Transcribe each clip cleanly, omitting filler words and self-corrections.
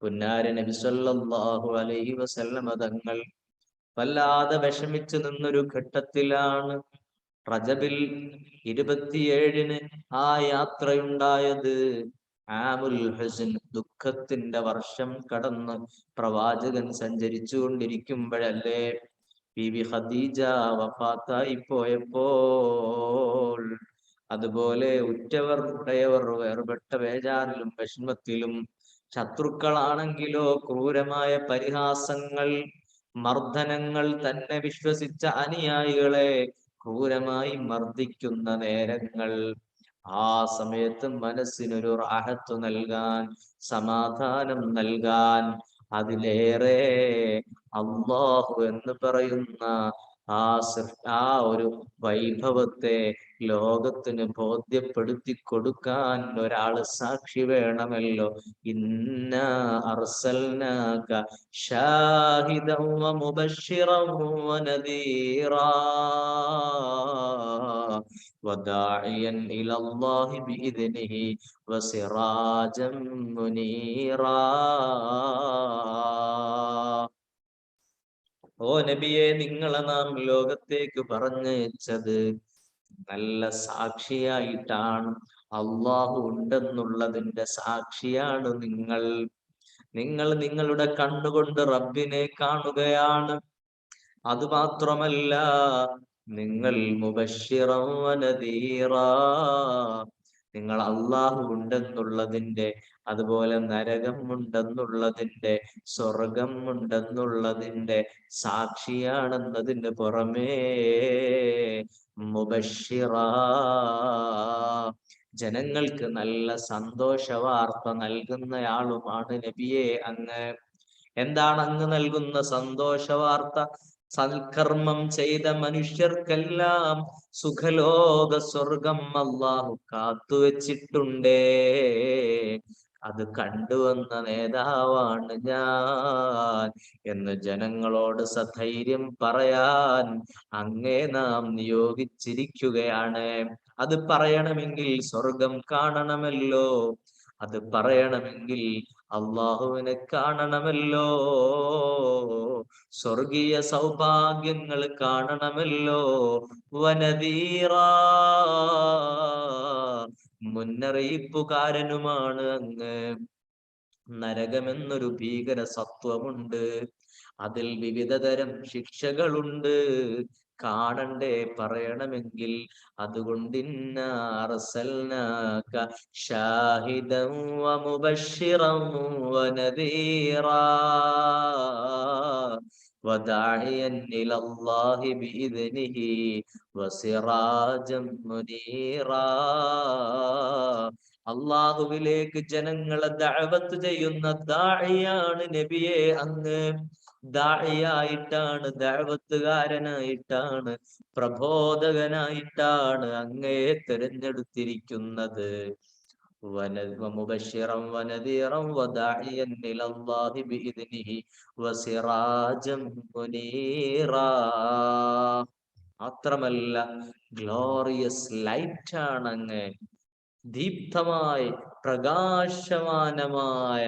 പുന്നാര നബി സല്ലല്ലാഹു അലൈഹി വസല്ലമ തങ്ങൾ വല്ലാതെ വിഷമിച്ചു നിന്നൊരു ഘട്ടത്തിലാണ് റജബിൽ 27-ന് ആ യാത്രയുണ്ടായത്. ആമുൽ ഹുസ്ൻ, ദുഃഖത്തിന്റെ വർഷം കടന്ന് പ്രവാചകൻ സഞ്ചരിച്ചു കൊണ്ടിരിക്കുമ്പോഴല്ലേ ബീബി ഖദീജ വഫാത്തായി പോയപ്പോൾ, അതുപോലെ ഉറ്റവർ ഉടയവർ വേർപെട്ട വേജാറിലും വിഷമത്തിലും, ശത്രുക്കളാണെങ്കിലോ ക്രൂരമായ പരിഹാസങ്ങൾ, മർദ്ദനങ്ങൾ, തന്നെ വിശ്വസിച്ച അനുയായികളെ ക്രൂരമായി മർദ്ദിക്കുന്ന നേരങ്ങൾ, ആ സമയത്ത് മനസ്സിനൊരു റാഹത്ത് നൽകാൻ, സമാധാനം നൽകാൻ, അതിലേറെ അള്ളാഹു എന്ന് പറയുന്ന ആ ഒരു വൈഭവത്തെ ലോകത്തിന് ബോധ്യപ്പെടുത്തി കൊടുക്കാൻ ഒരാള് സാക്ഷി വേണമല്ലോ. ഇന്നാ അർസൽനാക ഷാഹിദൻ വമുബശ്ശിറൻ വനദീറാ വദാഇയൻ ഇലല്ലാഹി ബിഇദ്നിഹി വസിറാജൻ മുനീറാ. ഓ നബിയെ, നിങ്ങളെ നാം ലോകത്തേക്ക് പറഞ്ഞയച്ചത് നല്ല സാക്ഷിയായിട്ടാണ്. അള്ളാഹു ഉണ്ടെന്നുള്ളതിന്റെ സാക്ഷിയാണ് നിങ്ങൾ. നിങ്ങൾ നിങ്ങളുടെ കണ്ണുകൊണ്ട് റബ്ബിനെ കാണുകയാണ്. അതുമാത്രമല്ല, നിങ്ങൾ മുബശ്ശിറൻ വനദീറാ, നിങ്ങൾ അള്ളാഹു ഉണ്ടെന്നുള്ളതിന്റെ, അതുപോലെ നരകം ഉണ്ടെന്നുള്ളതിന്റെ, സ്വർഗം ഉണ്ടെന്നുള്ളതിന്റെ സാക്ഷിയാണെന്നതിന് പുറമേ മുബശ്ശിറാ, ജനങ്ങൾക്ക് നല്ല സന്തോഷ വാർത്ത നൽകുന്നയാളുമാണ് നബിയെ അങ്ങ്. എന്താണ് അങ്ങ് നൽകുന്ന സന്തോഷ വാർത്ത? സൽക്കർമ്മം ചെയ്ത മനുഷ്യർക്കെല്ലാം സുഖലോക സ്വർഗം അല്ലാഹു കാത്തുവച്ചിട്ടുണ്ടേ. അത് കണ്ടുവന്ന നേതാവാണ് ഞാൻ എന്ന് ജനങ്ങളോട് സധൈര്യം പറയാൻ അങ്ങേ നാം നിയോഗിച്ചിരിക്കുകയാണ്. അത് പറയണമെങ്കിൽ സ്വർഗം കാണണമല്ലോ, അത് പറയണമെങ്കിൽ അള്ളാഹുവിനെ കാണണമല്ലോ, സ്വർഗീയ സൗഭാഗ്യങ്ങൾ കാണണമല്ലോ. വനദീറാ, മുന്നറിയിപ്പുകാരനുമാണ് അങ്ങ്. നരകമെന്നൊരു ഭീകര സത്വമുണ്ട്, അതിൽ വിവിധ തരം ശിക്ഷകളുണ്ട്. കാണണ്ടേ പറയണമെങ്കിൽ? അതുകൊണ്ട് ഇന്നാ അർസൽനാക ഷാഹിദൻ വമുബശ്ശിറൻ വനദീറാ വദാഇയൻ ഇലല്ലാഹി ബിഇദ്നിഹി വസിറാജൻ മുനീറാ. അള്ളാഹുവിലേക്ക് ജനങ്ങളെ ദഅവത്ത് ചെയ്യുന്ന ദാഇയാണ് നബിയെ അങ്ങ്. ദാഇയായിട്ടാണ്, ദഅവത്തുകാരനായിട്ടാണ്, പ്രബോധകനായിട്ടാണ് അങ്ങയെ തിരഞ്ഞെടുത്തിരിക്കുന്നത്. ومبشرا ونذيرا وداعيا إلى الله بإذنه وسراجا منيرا. മാത്രമല്ല, ഗ്ലോറിയസ് ലൈറ്റ് ആണ് അങ്ങ്. ദീപ്തമായി പ്രകാശമാനമായ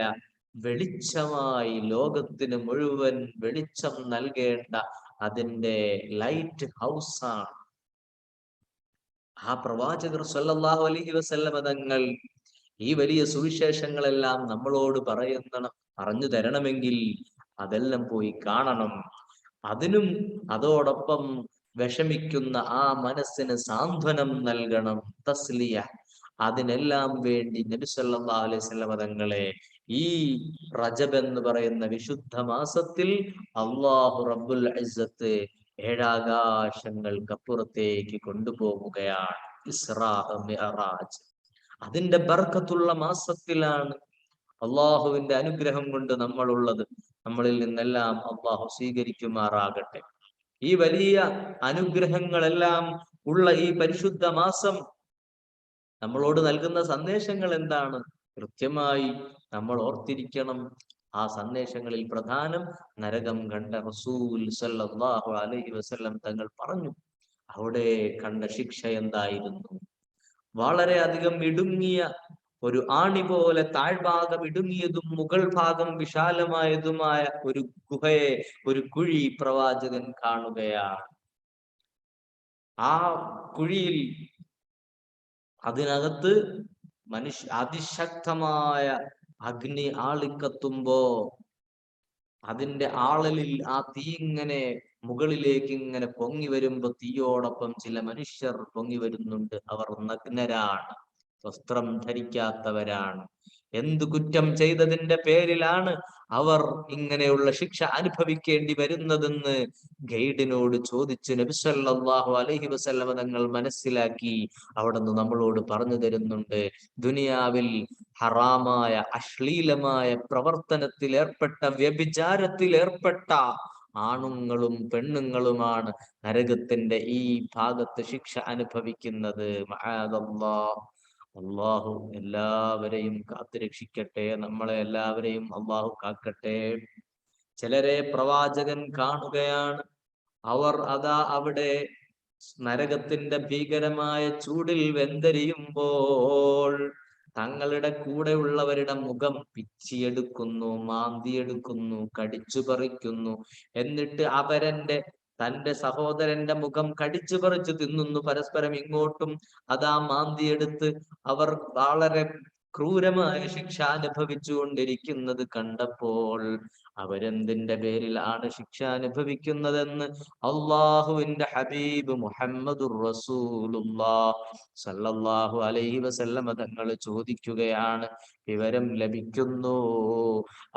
വെളിച്ചമായി, ലോകത്തിന് മുഴുവൻ വെളിച്ചം നൽകേണ്ട അതിന്റെ ലൈറ്റ് ഹൗസ് ആണ് ആ പ്രവാചകർ സല്ലല്ലാഹു അലൈഹി വസല്ലമ തങ്ങൾ. ഈ വലിയ സുവിശേഷങ്ങളെല്ലാം നമ്മളോട് പറഞ്ഞു തരണമെങ്കിൽ അതെല്ലാം പോയി കാണണം. അതിനും അതോടൊപ്പം വിഷമിക്കുന്ന ആ മനസ്സിന് സാന്ത്വനം നൽകണം, തസ്ലിയ. അതിനെല്ലാം വേണ്ടി നബി സല്ലല്ലാഹു അലൈഹി വസല്ലമ തങ്ങളെ ഈ റജബ് എന്ന് പറയുന്ന വിശുദ്ധ മാസത്തിൽ അല്ലാഹു റബ്ബുൽ ഇസ്സത്ത് ഏഴാകാശങ്ങൾക്കപ്പുറത്തേക്ക് കൊണ്ടുപോവുകയാണ്. ഇസ്രാ മിഅറാജ് അതിന്റെ ബർക്കത്തുള്ള മാസത്തിലാണ്. അള്ളാഹുവിന്റെ അനുഗ്രഹം കൊണ്ട് നമ്മളുള്ളത്. നമ്മളിൽ നിന്നെല്ലാം അള്ളാഹു സ്വീകരിക്കുമാറാകട്ടെ. ഈ വലിയ അനുഗ്രഹങ്ങളെല്ലാം ഉള്ള ഈ പരിശുദ്ധ മാസം നമ്മളോട് നൽകുന്ന സന്ദേശങ്ങൾ എന്താണ്? കൃത്യമായി നമ്മൾ ഓർത്തിരിക്കണം. ആ സന്ദേശങ്ങളിൽ പ്രധാനം, നരകം കണ്ട റസൂൽ സല്ലല്ലാഹു അലൈഹി വസല്ലം തങ്ങൾ പറഞ്ഞു, അവിടെ കണ്ട ശിക്ഷ എന്തായിരുന്നു? വളരെ അധികം ഇടുങ്ങിയ ഒരു ആണി പോലെ താഴ്ഭാഗം ഇടുങ്ങിയതും മുകൾ ഭാഗം വിശാലമായതുമായ ഒരു ഗുഹയെ, ഒരു കുഴി പ്രവാചകൻ കാണുകയാണ്. ആ കുഴിയിൽ, അതിനകത്ത് അതിശക്തമായ അഗ്നി ആളിക്കത്തുമ്പോ അതിന്റെ ആളലിൽ ആ തീ ഇങ്ങനെ മുകളിലേക്ക് ഇങ്ങനെ പൊങ്ങി വരുമ്പോ തീയോടൊപ്പം ചില മനുഷ്യർ പൊങ്ങി വരുന്നുണ്ട്. അവർ നഗ്നരാണ്, വസ്ത്രം ധരിക്കാത്തവരാണ്. എന്തു കുറ്റം ചെയ്തതിന്റെ പേരിലാണ് അവർ ഇങ്ങനെയുള്ള ശിക്ഷ അനുഭവിക്കേണ്ടി വരുന്നതെന്ന് ഗൈഡിനോട് ചോദിച്ച് നബി സല്ലല്ലാഹു അലൈഹി വസല്ലമ തങ്ങൾ മനസ്സിലാക്കി അവിടുന്ന് നമ്മളോട് പറഞ്ഞു തരുന്നുണ്ട്. ദുനിയാവിൽ ഹറാമായ, അശ്ലീലമായ പ്രവർത്തനത്തിൽ ഏർപ്പെട്ട, വ്യഭിചാരത്തിൽ ഏർപ്പെട്ട ആണുങ്ങളും പെണ്ണുങ്ങളുമാണ് നരകത്തിന്റെ ഈ ഭാഗത്ത് ശിക്ഷ അനുഭവിക്കുന്നത്. മഅദല്ലാഹ്. അള്ളാഹു എല്ലാവരെയും കാത്തുരക്ഷിക്കട്ടെ, നമ്മളെ എല്ലാവരെയും അള്ളാഹു കാക്കട്ടെ. ചിലരെ പ്രവാചകൻ കാണുകയാണ്. അവർ അതാ അവിടെ നരകത്തിന്റെ ഭീകരമായ ചൂടിൽ വെന്തരിയുമ്പോൾ തങ്ങളുടെ കൂടെയുള്ളവരുടെ മുഖം പിച്ചിയെടുക്കുന്നു, മാന്തിയെടുക്കുന്നു, കടിച്ചു പറിക്കുന്നു. എന്നിട്ട് തന്റെ സഹോദരന്റെ മുഖം കടിച്ചു പറിച്ചു തിന്നുന്നു. പരസ്പരം ഇങ്ങോട്ടും അതാ മാന്തിയെടുത്ത് അവർ വളരെ ക്രൂരമായ ശിക്ഷ അനുഭവിച്ചു കൊണ്ടിരിക്കുന്നത് കണ്ടപ്പോൾ അവരെന്തിന്റെ പേരിലാണ് ശിക്ഷ അനുഭവിക്കുന്നതെന്ന് അള്ളാഹുവിന്റെ ഹബീബ് മുഹമ്മദുർ റസൂലുള്ളാഹ് സല്ലല്ലാഹു അലൈഹി വസല്ലമ തങ്ങൾ ചോദിക്കുകയാണ്. വിവരം ലഭിക്കുന്നു,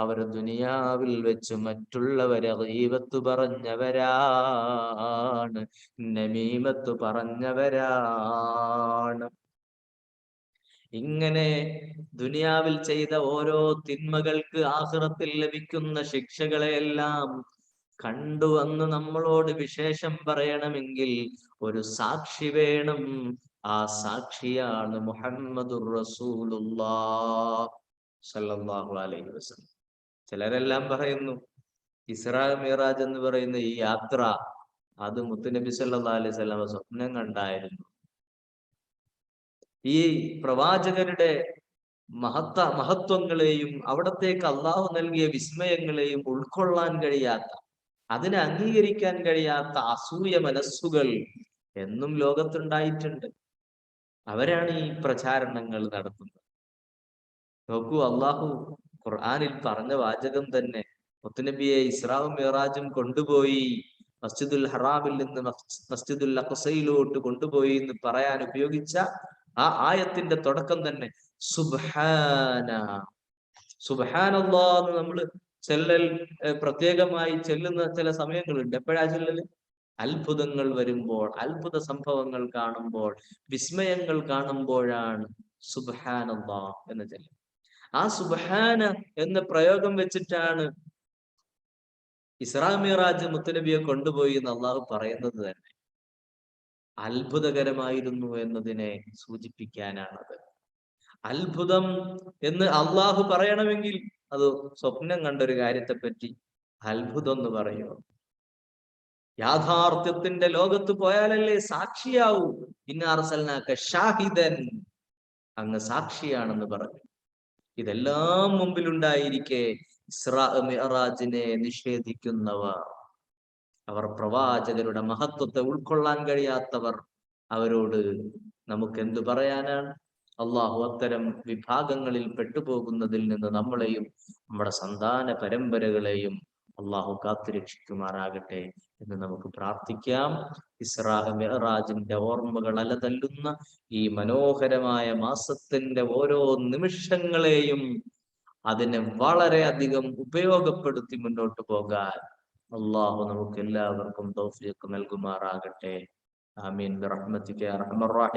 അവർ ദുനിയാവിൽ വെച്ച് മറ്റുള്ളവരെ ഗീബത്ത് പറഞ്ഞവരാണ്, നമീമത്ത് പറഞ്ഞവരാണ്. ഇങ്ങനെ ദുനിയാവിൽ ചെയ്ത ഓരോ തിന്മകൾക്ക് ആഖിറത്തിൽ ലഭിക്കുന്ന ശിക്ഷകളെയെല്ലാം കണ്ടുവന്ന് നമ്മളോട് വിശേഷം പറയണമെങ്കിൽ ഒരു സാക്ഷി വേണം. ആ സാക്ഷിയാണ് മുഹമ്മദുർ റസൂലുള്ളാഹ് സല്ലല്ലാഹു അലൈഹി വസല്ലം. ചിലരെല്ലാം പറയുന്നു ഇസ്രാ മിറാജ് എന്ന് പറയുന്ന ഈ യാത്ര അത് മുത്തുനബി സല്ലല്ലാഹു അലൈഹി വസല്ലം സ്വപ്നം കണ്ടായിരുന്നു. ഈ പ്രവാചകരുടെ മഹത്വങ്ങളെയും അവിടത്തേക്ക് അള്ളാഹു നൽകിയ വിസ്മയങ്ങളെയും ഉൾക്കൊള്ളാൻ കഴിയാത്ത, അതിനെ അംഗീകരിക്കാൻ കഴിയാത്ത അസൂയ മനസ്സുകൾ എന്നും ലോകത്തുണ്ടായിട്ടുണ്ട്. അവരാണ് ഈ പ്രചാരണങ്ങൾ നടത്തുന്നത്. നോക്കൂ, അള്ളാഹു ഖുർആനിൽ പറഞ്ഞ വാചകം തന്നെ. മുത്തുനബിയെ ഇസ്രാവും മിറാജും കൊണ്ടുപോയി മസ്ജിദുൽ ഹറാമിൽ നിന്ന് മസ്ജിദുൽ അഖ്സയിലോട്ട് കൊണ്ടുപോയി എന്ന് പറയാൻ ഉപയോഗിച്ച ആ ആയത്തിന്റെ തുടക്കം തന്നെ സുബ്ഹാനല്ലാഹ് എന്ന് നമ്മൾ പ്രത്യേകമായി ചെല്ലുന്ന ചില സമയങ്ങളുണ്ട്. എപ്പോഴാ ചെല്ലല്? അത്ഭുതങ്ങൾ വരുമ്പോൾ, അത്ഭുത സംഭവങ്ങൾ കാണുമ്പോൾ, വിസ്മയങ്ങൾ കാണുമ്പോഴാണ് സുബ്ഹാനല്ലാഹ് എന്ന് ചെല്ലുന്നത്. ആ സുബ്ഹാന എന്ന പ്രയോഗം വെച്ചിട്ടാണ് ഇസ്രാ മിറാജ് മുത്തുനബിയെ കൊണ്ടുപോയി എന്ന് അള്ളാഹു പറയുന്നത് തന്നെ. അത്ഭുതകരമായിരുന്നു എന്നതിനെ സൂചിപ്പിക്കാനാണത്. അത്ഭുതം എന്ന് അള്ളാഹു പറയണമെങ്കിൽ അത് സ്വപ്നം കണ്ടൊരു കാര്യത്തെ പറ്റി അത്ഭുതം എന്ന് പറയുമോ? യാഥാർത്ഥ്യത്തിന്റെ ലോകത്ത് പോയാലല്ലേ സാക്ഷിയാവൂ. ഇന്നർസൽനാക ഷാഹിദൻ, അങ്ങ് സാക്ഷിയാണെന്ന് പറഞ്ഞു. ഇതെല്ലാം മുമ്പിലുണ്ടായിരിക്കെ ഇസ്രാ മിഅ്റാജിനെ നിഷേധിക്കുന്നവർ, അവർ പ്രവാചകരുടെ മഹത്വത്തെ ഉൾക്കൊള്ളാൻ കഴിയാത്തവർ, അവരോട് നമുക്ക് എന്തു പറയാനാണ്? അള്ളാഹു അത്തരം വിഭാഗങ്ങളിൽ പെട്ടുപോകുന്നതിൽ നിന്ന് നമ്മളെയും നമ്മുടെ സന്താന പരമ്പരകളെയും അള്ളാഹു കാത്തുരക്ഷിക്കുമാറാകട്ടെ എന്ന് നമുക്ക് പ്രാർത്ഥിക്കാം. ഇസ്രാ മിഅ്റാജിന്റെ ഓർമ്മകൾ അലതല്ലുന്ന ഈ മനോഹരമായ മാസത്തിന്റെ ഓരോ നിമിഷങ്ങളെയും അതിനെ വളരെയധികം ഉപയോഗപ്പെടുത്തി മുന്നോട്ട് പോകാൻ അള്ളാഹു നമുക്ക് എല്ലാവർക്കും തൗഫീഖ് നൽകുമാറാകട്ടെ. ആമീൻ ബിറഹ്മതിക യാ അർഹമർ റഹീം.